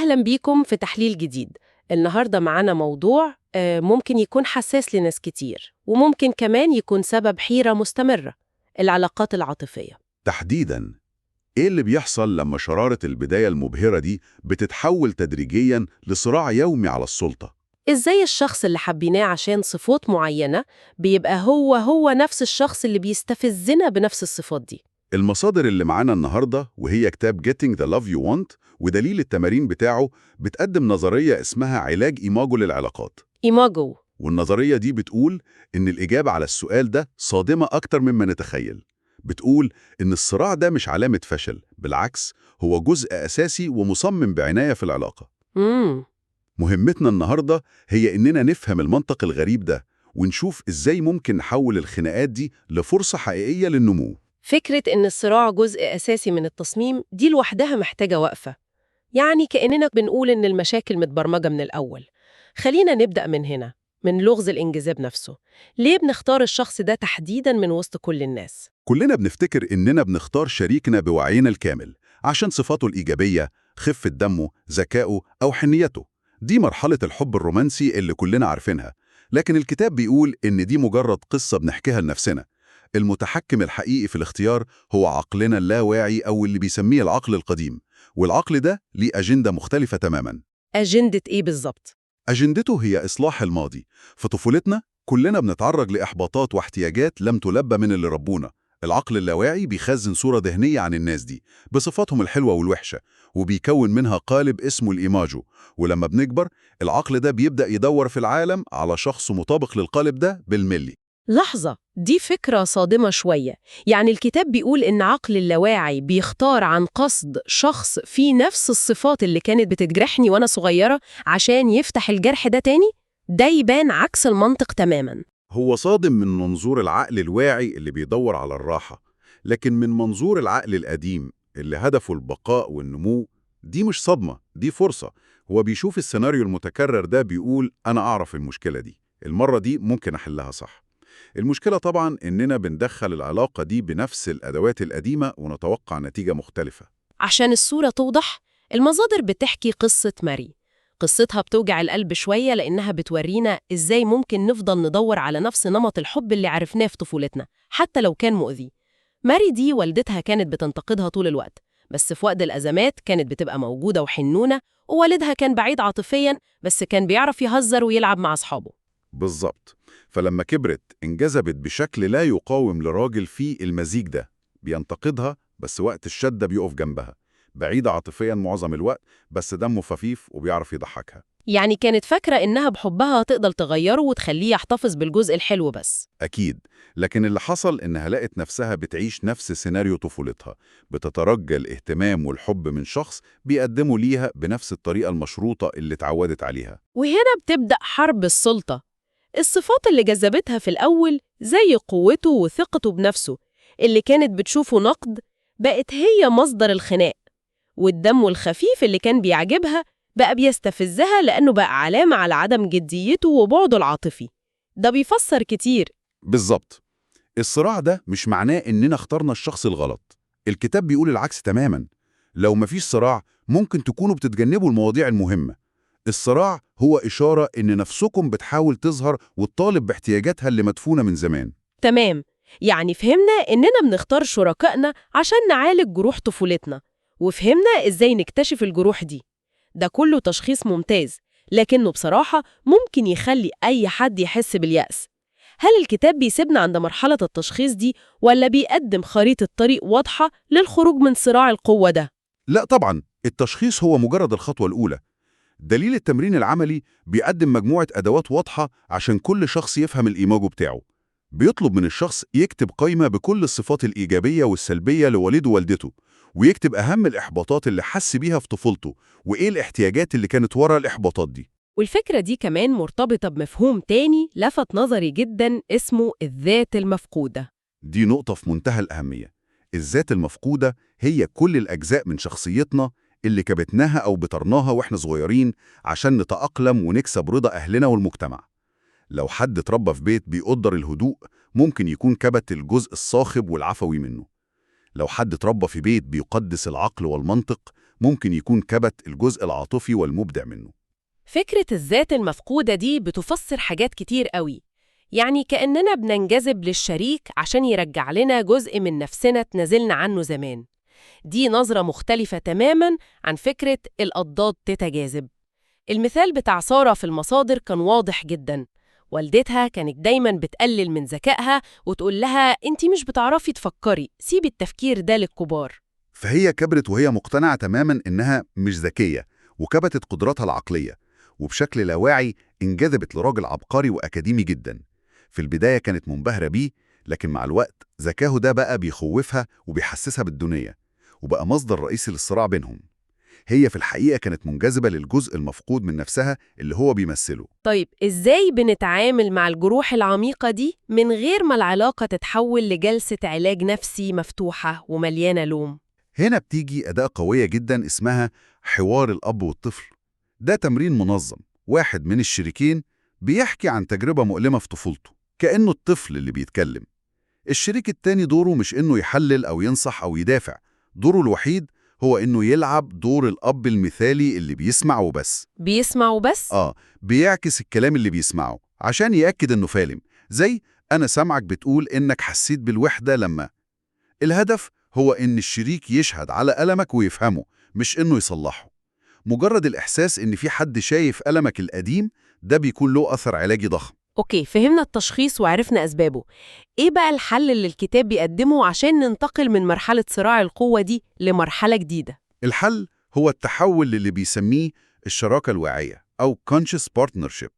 أهلا بيكم في تحليل جديد. النهاردة معانا موضوع ممكن يكون حساس لناس كتير، وممكن كمان يكون سبب حيرة مستمرة: العلاقات العاطفية. تحديداً، إيه اللي بيحصل لما شرارة البداية المبهرة دي بتتحول تدريجياً لصراع يومي على السلطة؟ إزاي الشخص اللي حبيناه عشان صفات معينة بيبقى هو نفس الشخص اللي بيستفزنا بنفس الصفات دي؟ المصادر اللي معانا النهاردة وهي كتاب Getting the Love You Want ودليل التمارين بتاعه بتقدم نظرية اسمها علاج إيماجو للعلاقات. إيماجو. والنظرية دي بتقول إن الإجابة على السؤال ده صادمة أكتر مما نتخيل. بتقول إن الصراع ده مش علامة فشل، بالعكس هو جزء أساسي ومصمم بعناية في العلاقة. مم. مهمتنا النهاردة هي إننا نفهم المنطق الغريب ده ونشوف إزاي ممكن نحول الخناقات دي لفرصة حقيقية للنمو. فكرة إن الصراع جزء أساسي من التصميم دي لوحدها محتاجة وقفة، يعني كأننا بنقول إن المشاكل متبرمجة من الأول. خلينا نبدأ من هنا، من لغز الانجذاب نفسه. ليه بنختار الشخص ده تحديداً من وسط كل الناس؟ كلنا بنفتكر إننا بنختار شريكنا بوعينا الكامل عشان صفاته الإيجابية، خفة دمه، ذكائه أو حنيته. دي مرحلة الحب الرومانسي اللي كلنا عارفينها، لكن الكتاب بيقول إن دي مجرد قصة بنحكيها لنفسنا. المتحكم الحقيقي في الاختيار هو عقلنا اللاواعي أو اللي بيسميه العقل القديم، والعقل ده ليه أجندة مختلفة تماماً. أجندة إيه بالظبط؟ أجندته هي إصلاح الماضي. في طفولتنا كلنا بنتعرض لإحباطات واحتياجات لم تلبى من اللي ربونا. العقل اللاواعي بيخزن صورة ذهنية عن الناس دي بصفاتهم الحلوة والوحشة، وبيكون منها قالب اسمه الإيماجو. ولما بنكبر العقل ده بيبدأ يدور في العالم على شخص مطابق للقالب ده بالملي. لحظة، دي فكرة صادمة شوية. يعني الكتاب بيقول إن عقل اللاواعي بيختار عن قصد شخص فيه نفس الصفات اللي كانت بتجرحني وأنا صغيرة عشان يفتح الجرح ده تاني؟ ده يبان عكس المنطق تماماً. هو صادم من منظور العقل الواعي اللي بيدور على الراحة، لكن من منظور العقل القديم اللي هدفه البقاء والنمو، دي مش صدمة، دي فرصة. هو بيشوف السيناريو المتكرر ده بيقول أنا أعرف المشكلة دي، المرة دي ممكن أحلها صح. المشكلة طبعا إننا بندخل العلاقة دي بنفس الأدوات القديمة ونتوقع نتيجة مختلفة. عشان الصورة توضح، المصادر بتحكي قصة ماري. قصتها بتوجع القلب شوية لأنها بتورينا إزاي ممكن نفضل ندور على نفس نمط الحب اللي عرفناه في طفولتنا حتى لو كان مؤذي. ماري دي والدتها كانت بتنتقدها طول الوقت، بس في وقت الأزمات كانت بتبقى موجودة وحنونة، ووالدها كان بعيد عاطفياً بس كان بيعرف يهزر ويلعب مع أصحابه. بالظبط. فلما كبرت انجذبت بشكل لا يقاوم لراجل فيه المزيج ده، بينتقدها بس وقت الشدة بيقف جنبها، بعيد عاطفيا معظم الوقت بس دمه خفيف وبيعرف يضحكها. يعني كانت فاكرة إنها بحبها تقدر تغيره وتخليه يحتفظ بالجزء الحلو بس. أكيد، لكن اللي حصل إنها لقت نفسها بتعيش نفس سيناريو طفولتها، بتترجى الاهتمام والحب من شخص بيقدمه ليها بنفس الطريقة المشروطة اللي اتعودت عليها. وهنا بتبدأ حرب السلطة. الصفات اللي جذبتها في الأول زي قوته وثقته بنفسه اللي كانت بتشوفه نقد بقت هي مصدر الخناق، والدم الخفيف اللي كان بيعجبها بقى بيستفزها لأنه بقى علامة على عدم جديته وبعده العاطفي. ده بيفسر كتير. بالظبط. الصراع ده مش معناه إننا اخترنا الشخص الغلط. الكتاب بيقول العكس تماماً. لو مفيش صراع ممكن تكونوا بتتجنبوا المواضيع المهمة. الصراع هو إشارة إن نفسكم بتحاول تظهر وتطالب باحتياجاتها اللي مدفونة من زمان. تمام، يعني فهمنا إننا بنختار شركائنا عشان نعالج جروح طفولتنا، وفهمنا إزاي نكتشف الجروح دي. ده كله تشخيص ممتاز، لكنه بصراحة ممكن يخلي أي حد يحس باليأس. هل الكتاب بيسيبنا عند مرحلة التشخيص دي ولا بيقدم خريطة طريق واضحة للخروج من صراع القوة ده؟ لا طبعاً، التشخيص هو مجرد الخطوة الأولى. دليل التمرين العملي بيقدم مجموعة أدوات واضحة عشان كل شخص يفهم الإيماجو بتاعه. بيطلب من الشخص يكتب قائمة بكل الصفات الإيجابية والسلبية لوالده ووالدته، ويكتب أهم الإحباطات اللي حس بيها في طفولته، وإيه الاحتياجات اللي كانت ورا الإحباطات دي. والفكرة دي كمان مرتبطة بمفهوم تاني لفت نظري جدا اسمه الذات المفقودة. دي نقطة في منتهى الأهمية. الذات المفقودة هي كل الأجزاء من شخصيتنا اللي كبتناها أو بطرناها وإحنا صغيرين عشان نتأقلم ونكسب رضا أهلنا والمجتمع. لو حد اتربى في بيت بيقدر الهدوء ممكن يكون كبت الجزء الصاخب والعفوي منه. لو حد اتربى في بيت بيقدس العقل والمنطق ممكن يكون كبت الجزء العاطفي والمبدع منه. فكرة الذات المفقودة دي بتفسر حاجات كتير قوي. يعني كأننا بننجذب للشريك عشان يرجع لنا جزء من نفسنا اتنازلنا عنه زمان. دي نظرة مختلفة تماماً عن فكرة الأضداد تتجاذب. المثال بتاع سارة في المصادر كان واضح جداً. والدتها كانت دايماً بتقلل من ذكائها وتقول لها أنتي مش بتعرفي تفكري، سيبي التفكير ده للكبار. فهي كبرت وهي مقتنعة تماماً إنها مش ذكية، وكبتت قدراتها العقلية، وبشكل لا واعي انجذبت لراجل عبقري وأكاديمي جداً. في البداية كانت منبهرة بيه، لكن مع الوقت ذكاه ده بقى بيخوفها وبيحسسها بالدونية، وبقى مصدر رئيسي للصراع بينهم. هي في الحقيقة كانت منجذبة للجزء المفقود من نفسها اللي هو بيمثله. طيب إزاي بنتعامل مع الجروح العميقة دي من غير ما العلاقة تتحول لجلسة علاج نفسي مفتوحة ومليانة لوم؟ هنا بتيجي أداة قوية جدا اسمها حوار الأب والطفل. ده تمرين منظم، واحد من الشريكين بيحكي عن تجربة مؤلمة في طفولته كأنه الطفل اللي بيتكلم. الشريك التاني دوره مش إنه يحلل أو ينصح أو يدافع، دوره الوحيد هو إنه يلعب دور الأب المثالي اللي بيسمع وبس. بيسمع وبس؟ بيعكس الكلام اللي بيسمعه عشان يأكد إنه فاهم، زي أنا سامعك بتقول إنك حسيت بالوحدة لما. الهدف هو إن الشريك يشهد على ألمك ويفهمه، مش إنه يصلحه. مجرد الإحساس إن في حد شايف ألمك القديم ده بيكون له أثر علاجي ضخم. أوكي، فهمنا التشخيص وعرفنا أسبابه. إيه بقى الحل اللي الكتاب بيقدمه عشان ننتقل من مرحلة صراع القوة دي لمرحلة جديدة؟ الحل هو التحول للي بيسميه الشراكة الواعية أو conscious partnership،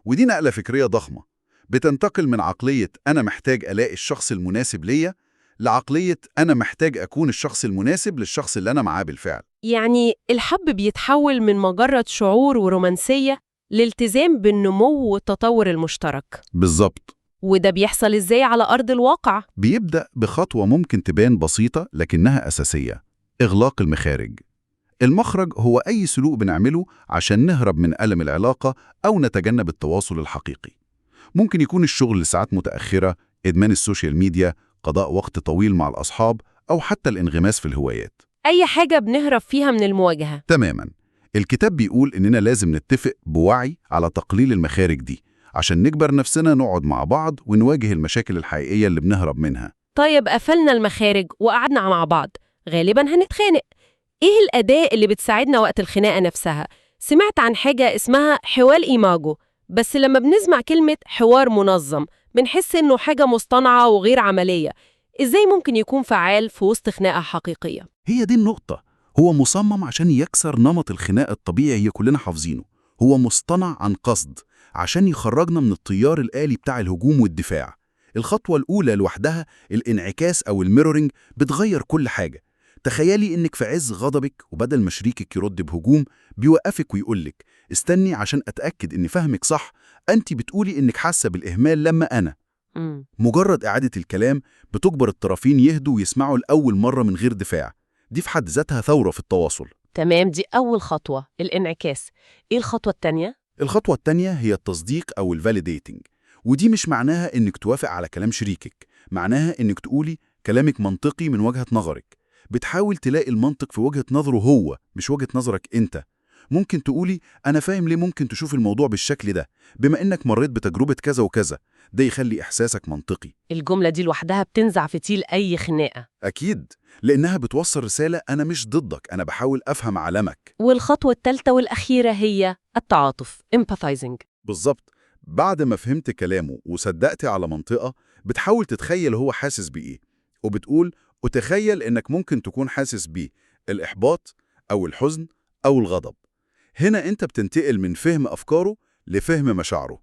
ودي نقلة فكرية ضخمة. بتنتقل من عقلية أنا محتاج ألاقي الشخص المناسب ليا لعقلية أنا محتاج أكون الشخص المناسب للشخص اللي أنا معاه بالفعل. يعني الحب بيتحول من مجرد شعور ورومانسية لالتزام بالنمو والتطور المشترك. بالظبط. وده بيحصل إزاي على أرض الواقع؟ بيبدأ بخطوة ممكن تبان بسيطة لكنها أساسية: إغلاق المخارج. المخرج هو أي سلوك بنعمله عشان نهرب من ألم العلاقة أو نتجنب التواصل الحقيقي. ممكن يكون الشغل لساعات متأخرة، إدمان السوشيال ميديا، قضاء وقت طويل مع الأصحاب، أو حتى الانغماس في الهوايات. أي حاجة بنهرب فيها من المواجهة. تماماً. الكتاب بيقول إننا لازم نتفق بوعي على تقليل المخارج دي عشان نجبر نفسنا نقعد مع بعض ونواجه المشاكل الحقيقية اللي بنهرب منها. طيب قفلنا المخارج وقعدنا مع بعض، غالباً هنتخانق. إيه الأداة اللي بتساعدنا وقت الخناقة نفسها؟ سمعت عن حاجة اسمها حوار إيماجو، بس لما بنسمع كلمة حوار منظم بنحس إنه حاجة مصطنعة وغير عملية. إزاي ممكن يكون فعال في وسط خناقة حقيقية؟ هي دي النقطة. هو مصمم عشان يكسر نمط الخناق الطبيعي اللي كلنا حافظينه. هو مصطنع عن قصد عشان يخرجنا من التيار الآلي بتاع الهجوم والدفاع. الخطوة الأولى لوحدها، الانعكاس أو الميرورينج، بتغير كل حاجة. تخيلي إنك في عز غضبك وبدل ما شريكك يرد بهجوم بيوقفك ويقولك استني عشان أتأكد إني فهمك صح، أنت بتقولي إنك حاسة بالإهمال لما أنا. مجرد إعادة الكلام بتجبر الطرفين يهدوا ويسمعوا لأول مرة من غير دفاع. دي في حد ذاتها ثورة في التواصل. تمام، دي أول خطوة، الانعكاس. إيه الخطوة التانية؟ الخطوة التانية هي التصديق أو الفاليديتنج، ودي مش معناها إنك توافق على كلام شريكك، معناها إنك تقولي كلامك منطقي من وجهة نظرك. بتحاول تلاقي المنطق في وجهة نظره هو، مش وجهة نظرك أنت. ممكن تقولي أنا فاهم ليه ممكن تشوف الموضوع بالشكل ده، بما إنك مريت بتجربة كذا وكذا. ده يخلي إحساسك منطقي. الجملة دي لوحدها بتنزع فتيل أي خناقة. أكيد، لأنها بتوصل رسالة أنا مش ضدك، أنا بحاول أفهم عالمك. والخطوة الثالثة والأخيرة هي التعاطف، empathizing. بالظبط. بعد ما فهمت كلامه وصدقت على منطقة، بتحاول تتخيل هو حاسس بإيه، وبتقول أتخيل إنك ممكن تكون حاسس بيه الإحباط أو الحزن أو الغضب. هنا أنت بتنتقل من فهم أفكاره لفهم مشاعره.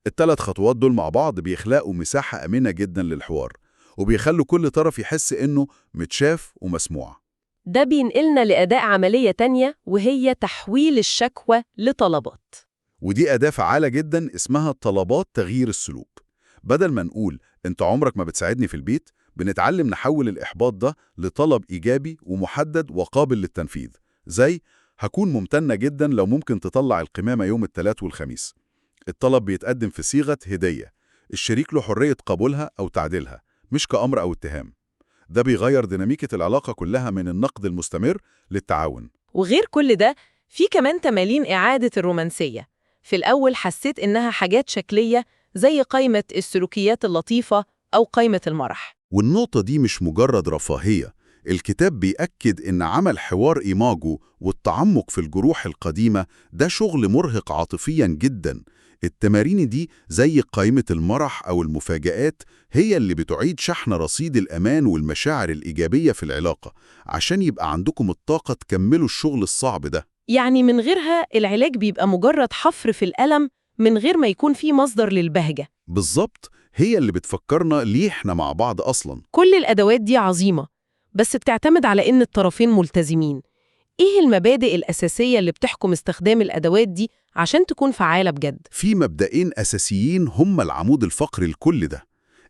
الثلاث خطوات دول مع بعض بيخلقوا مساحة أمنة جدا للحوار، وبيخلوا كل طرف يحس إنه متشاف ومسموع. ده بينقلنا لأداة عملية تانية، وهي تحويل الشكوى لطلبات. ودي أداة فعالة جدا اسمها طلبات تغيير السلوك. بدل ما نقول أنت عمرك ما بتساعدني في البيت، بنتعلم نحول الإحباط ده لطلب إيجابي ومحدد وقابل للتنفيذ، زي هكون ممتنة جدا لو ممكن تطلع القمامة يوم الثلاث والخميس. الطلب بيتقدم في صيغة هدية، الشريك له حرية قبولها أو تعديلها، مش كأمر أو اتهام. ده بيغير ديناميكة العلاقة كلها من النقد المستمر للتعاون. وغير كل ده، في كمان تمارين إعادة الرومانسية. في الأول حسيت إنها حاجات شكلية زي قائمة السلوكيات اللطيفة أو قائمة المرح. والنقطة دي مش مجرد رفاهية، الكتاب بيأكد إن عمل حوار إيماجو والتعمق في الجروح القديمة ده شغل مرهق عاطفياً جداً. التمارين دي زي قائمة المرح أو المفاجآت هي اللي بتعيد شحن رصيد الأمان والمشاعر الإيجابية في العلاقة عشان يبقى عندكم الطاقة تكملوا الشغل الصعب ده. يعني من غيرها العلاج بيبقى مجرد حفر في الألم من غير ما يكون فيه مصدر للبهجة. بالظبط، هي اللي بتفكرنا ليه إحنا مع بعض أصلاً. كل الأدوات دي عظيمة، بس بتعتمد على إن الطرفين ملتزمين. إيه المبادئ الأساسية اللي بتحكم استخدام الأدوات دي عشان تكون فعالة بجد؟ في مبدئين أساسيين هم العمود الفقري لكل ده.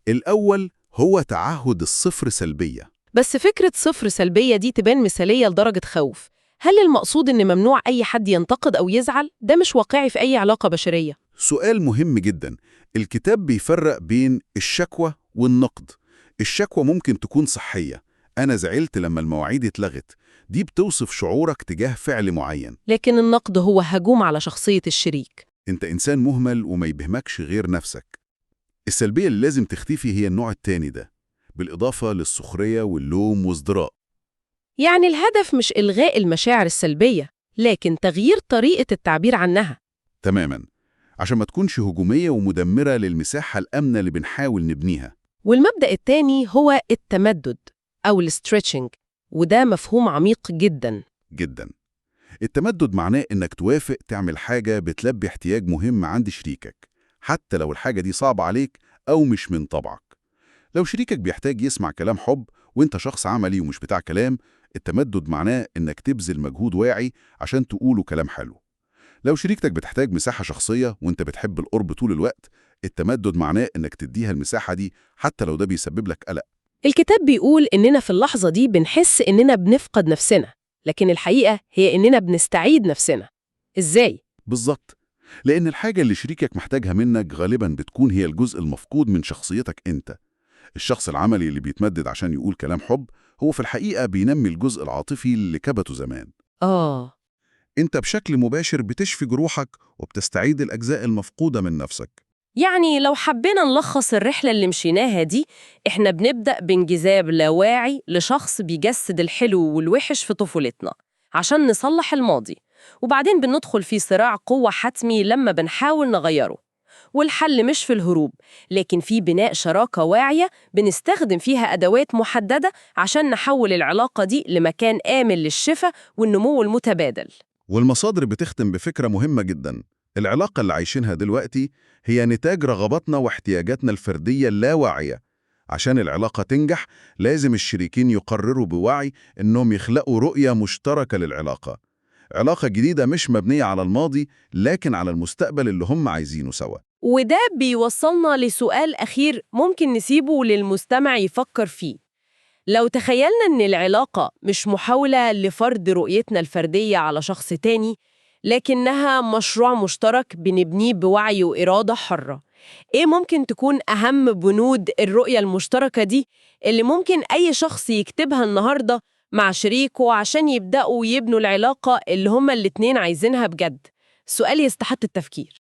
الأول هو تعهد الصفر سلبية. بس فكرة صفر سلبية دي تبان مثالية لدرجة خوف. هل المقصود إن ممنوع أي حد ينتقد أو يزعل؟ ده مش واقعي في أي علاقة بشرية. سؤال مهم جدا. الكتاب بيفرق بين الشكوى والنقد. الشكوى ممكن تكون صحية، أنا زعلت لما المواعيد اتلغت، دي بتوصف شعورك تجاه فعل معين. لكن النقد هو هجوم على شخصية الشريك. أنت إنسان مهمل وما يبهمكش غير نفسك. السلبية اللي لازم تختفي هي النوع التاني ده، بالإضافة للسخرية واللوم وازدراء. يعني الهدف مش إلغاء المشاعر السلبية، لكن تغيير طريقة التعبير عنها. تماما، عشان ما تكونش هجومية ومدمرة للمساحة الأمنة اللي بنحاول نبنيها. والمبدأ التاني هو التمدد أو الستريتشنج، وده مفهوم عميق جدا. جدا. التمدد معناه إنك توافق تعمل حاجة بتلبي احتياج مهم عند شريكك، حتى لو الحاجة دي صعبة عليك أو مش من طبعك. لو شريكك بيحتاج يسمع كلام حب وإنت شخص عملي ومش بتاع كلام، التمدد معناه إنك تبذل مجهود واعي عشان تقوله كلام حلو. لو شريكتك بتحتاج مساحة شخصية وإنت بتحب القرب طول الوقت، التمدد معناه إنك تديها المساحة دي حتى لو ده بيسبب لك قلق. الكتاب بيقول إننا في اللحظة دي بنحس إننا بنفقد نفسنا، لكن الحقيقة هي إننا بنستعيد نفسنا. إزاي؟ بالظبط، لأن الحاجة اللي شريكك محتاجها منك غالباً بتكون هي الجزء المفقود من شخصيتك أنت. الشخص العملي اللي بيتمدد عشان يقول كلام حب هو في الحقيقة بينمي الجزء العاطفي اللي كبته زمان. أنت بشكل مباشر بتشفي جروحك وبتستعيد الأجزاء المفقودة من نفسك. يعني لو حبينا نلخص الرحلة اللي مشيناها دي، إحنا بنبدأ بانجذاب لا واعي لشخص بيجسد الحلو والوحش في طفولتنا عشان نصلح الماضي، وبعدين بندخل في صراع قوة حتمي لما بنحاول نغيره. والحل مش في الهروب، لكن في بناء شراكة واعية بنستخدم فيها أدوات محددة عشان نحول العلاقة دي لمكان آمن للشفاء والنمو المتبادل. والمصادر بتختم بفكرة مهمة جدا. العلاقة اللي عايشينها دلوقتي هي نتاج رغباتنا واحتياجاتنا الفردية اللاواعية. عشان العلاقة تنجح لازم الشريكين يقرروا بوعي إنهم يخلقوا رؤية مشتركة للعلاقة. علاقة جديدة مش مبنية على الماضي لكن على المستقبل اللي هم عايزينه سوا. وده بيوصلنا لسؤال أخير ممكن نسيبه للمستمع يفكر فيه. لو تخيلنا إن العلاقة مش محاولة لفرض رؤيتنا الفردية على شخص تاني، لكنها مشروع مشترك بنبنيه بوعي وإرادة حرة، إيه ممكن تكون أهم بنود الرؤية المشتركة دي اللي ممكن أي شخص يكتبها النهاردة مع شريكه عشان يبدأوا يبنوا العلاقة اللي هما الاتنين عايزينها بجد؟ سؤال يستحق التفكير.